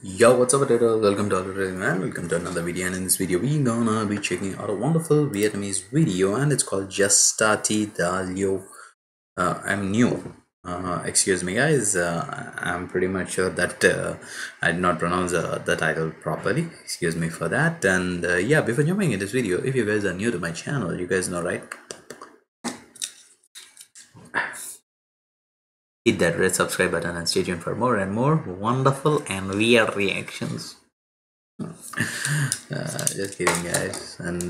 Yo, what's up, potato? Welcome to Aalu, man. Welcome to another video, and in this video, we're gonna be checking out a wonderful Vietnamese video, and it's called JUSTATee Dalio. I'm new. Excuse me, guys. I'm pretty much sure that I did not pronounce the title properly. Excuse me for that. And yeah, before jumping in this video, if you guys are new to my channel, you guys know, right? Hit that red subscribe button and stay tuned for more and more wonderful and weird reactions. Just kidding, guys. And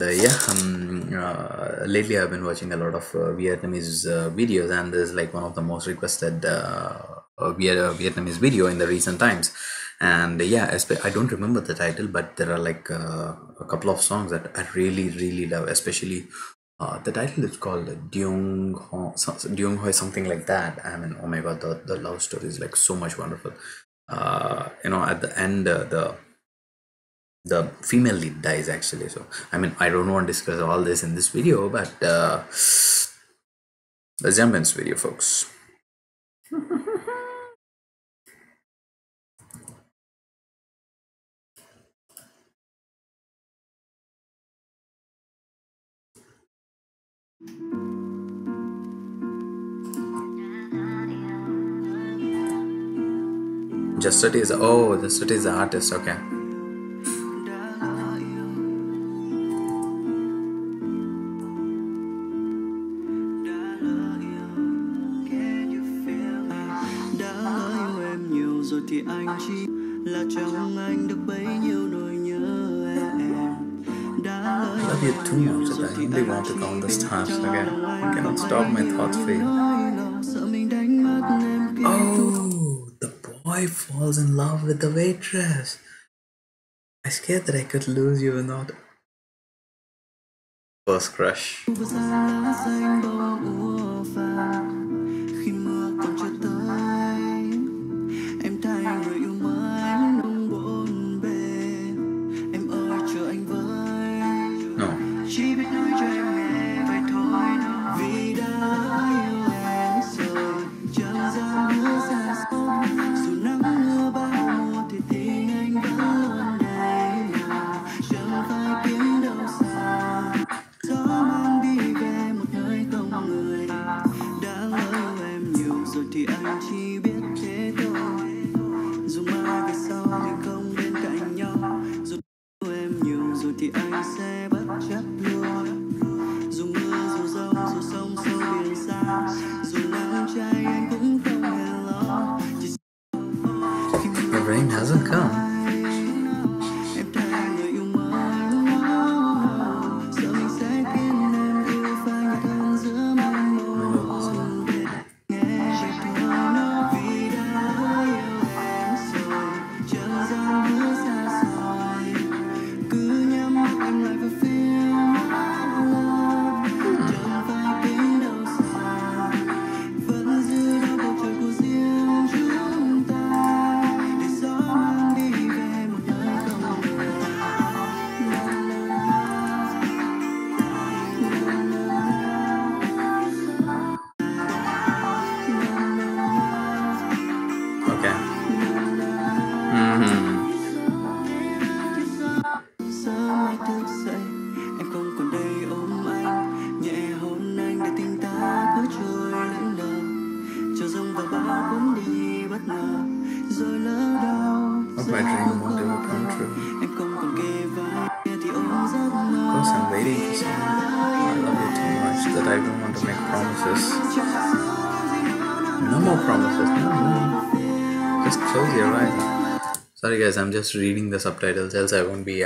lately I've been watching a lot of Vietnamese videos, and this is like one of the most requested Vietnamese video in the recent times. And yeah, I don't remember the title, but there are like a couple of songs that I really love, especially the title is called Duong Hoi, something like that. I mean, oh my god, the love story is like so much wonderful. At the end, the female lead dies actually. So I mean, I don't want to discuss all this in this video, but let's jump in this video, folks. JUSTATee is JUSTATee is the artist. Okay. Thì anh chỉ là trong anh được bấy nhiêu nỗi nhớ em. I love you too much that I really want to count the stars again. I cannot stop my thoughts for you. Oh, the boy falls in love with the waitress. I scared that I could lose you or not. First crush. The rain hasn't come. My dream won't ever come true. Of course, I'm waiting for someone. I love you too much that I don't want to make promises. No more promises. No. Just close your eyes. Sorry, guys. I'm just reading the subtitles. Else, I won't be.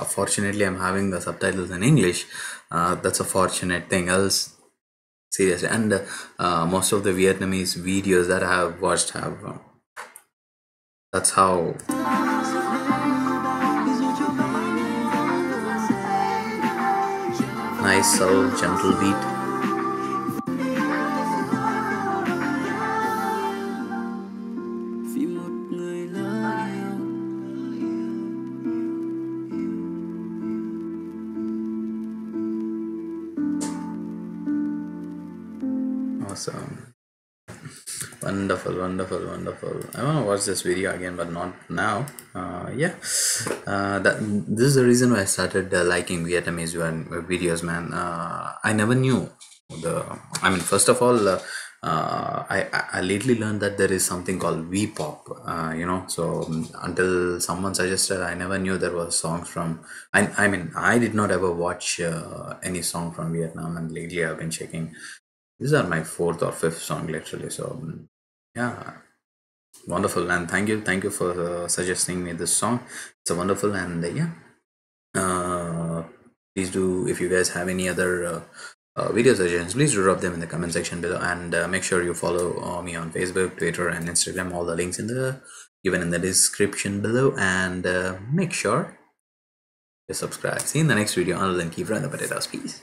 Fortunately, I'm having the subtitles in English. That's a fortunate thing. Else, seriously, and most of the Vietnamese videos that I have watched have. That's how. Nice, subtle, gentle beat. Awesome. Wonderful, wonderful, wonderful. I want to watch this video again, but not now. Yeah, this is the reason why I started liking Vietnamese videos, man. I never knew the. I mean, first of all, I lately learned that there is something called V-pop. So until someone suggested, I never knew there was songs from. I mean, I did not ever watch any song from Vietnam, and lately I've been checking. These are my fourth or fifth song literally. So yeah, wonderful, and thank you for suggesting me this song. It's a wonderful, and yeah, please do, if you guys have any other video suggestions, please do drop them in the comment section below, and make sure you follow me on Facebook, Twitter, and Instagram. All the links in the given in the description below, and make sure you subscribe. See you in the next video. Until then, keep running the potatoes. Peace.